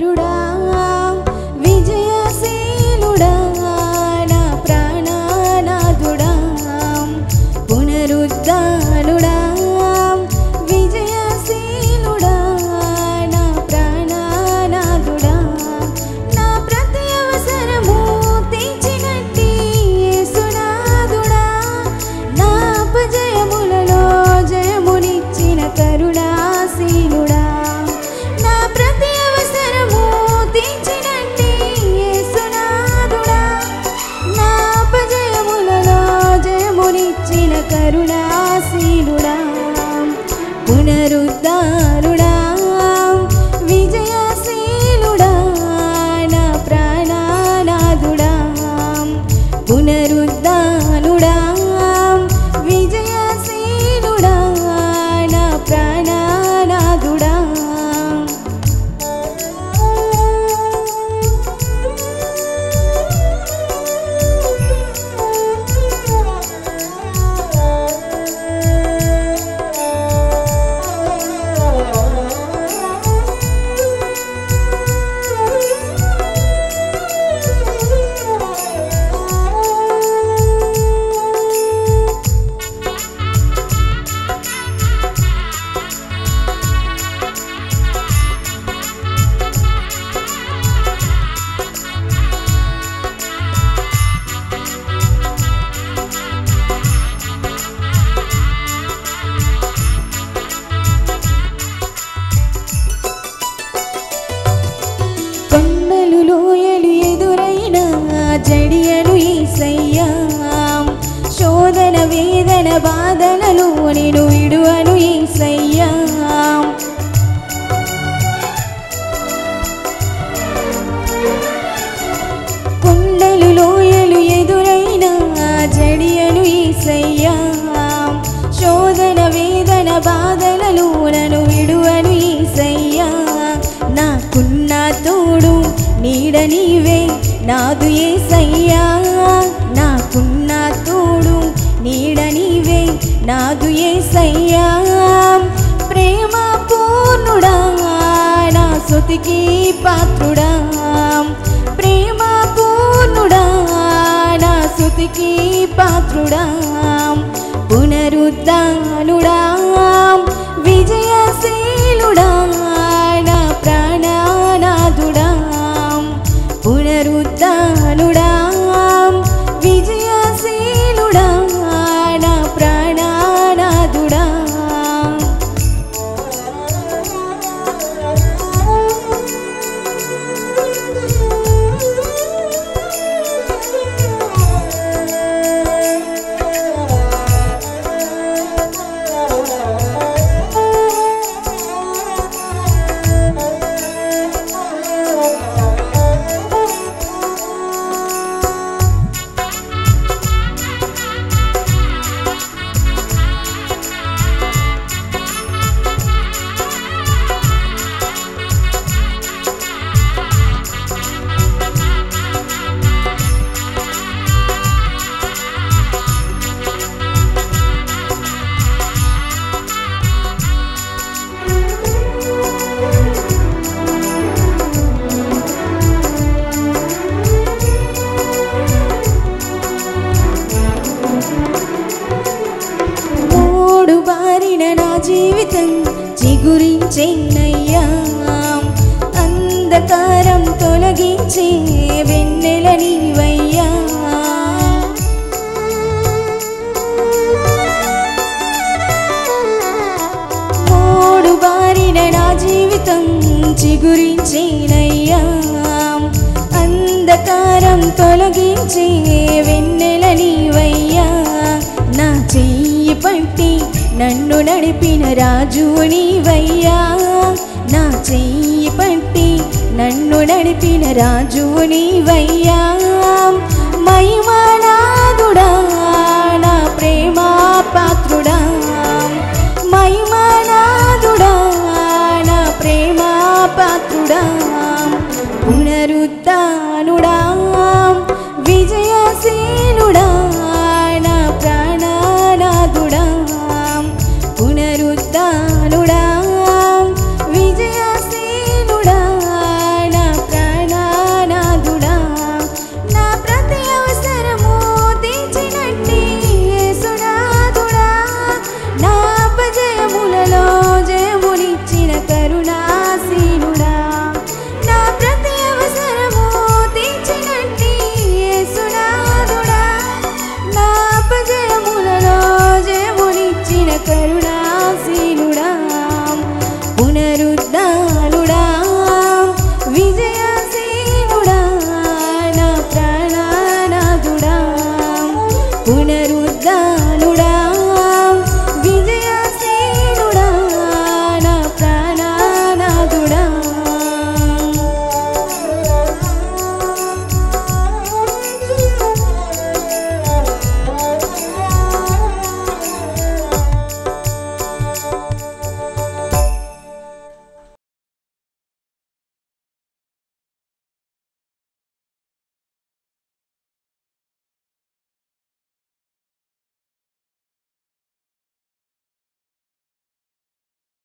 పునరుద్ధారుడా విజయశీలుడా నా ప్రాణనాథుడా పునరుద్ధారుడా విజయశీలుడా నా ప్రాణనాథుడా నా ప్రతి అవసరము తీర్చినట్టి యేసునాథుడా నా అపజయములలో జయమునిచ్చిన కరుణాశీలుడా నా ప్రతి అవసరము తీర్చినట్టి యేసునాథుడా నా అపజయములలో జయమునిచ్చిన కరుణాశీలుడా పునరుద్ధారుడా విజయశీలుడా నా ప్రాణనాథుడా పునరుద్ధారుడా విజయశీలుడా నా ప్రాణనాథుడా కొండలు లోయలు ఎదురైన జడియలు యేసయ్యా శోధన వేదన బాధలలో నేను విడువను యేసయ్యా కొండలు లోయలు ఎదురైన జడియలు యేసయ్యా శోధన వేదన బాధలలో నన్ను విడువను యేసయ్యా నాకున్న తోడు నీడ నీవే నాదు యేసయ్యా నాకున్న తోడు నీడ నీవే నాదు యేసయ్యా ప్రేమ పూర్ణుడా నా స్తుతికి పాత్రుడా ప్రేమ పూర్ణుడా నా స్తుతికి పాత్రుడా పునరుద్ధానుడా విజయశీలుడా నా ప్రాణనాథుడా పునరుద్ధానుడా విజయశీలుడా నా ప్రాణనాథుడా జీవితం చిగురించేనయ్యా అంధకారం తొలగించే వెన్నెల నీవయ్యా మోడు బారిన నా జీవితం చిగురించేనయ్యా అంధకారం తొలగించే వెన్నెల నీవయ్యా నా చెయ్యి పట్టి నన్ను నడిపిన రాజు నీవయ్యా నా చెయ్యి పట్టి నన్ను నడిపిన రాజు నీవయ్యా మహిమనాథుడా నా ప్రేమ పాత్రుడా మహిమనాథుడా నా ప్రేమ పాత్రుడా పునరుద్ధానుడా విజయశీలుడా నా ప్రాణనాథుడా పునరుద్ధానుడా విజయశీలుడా పునరు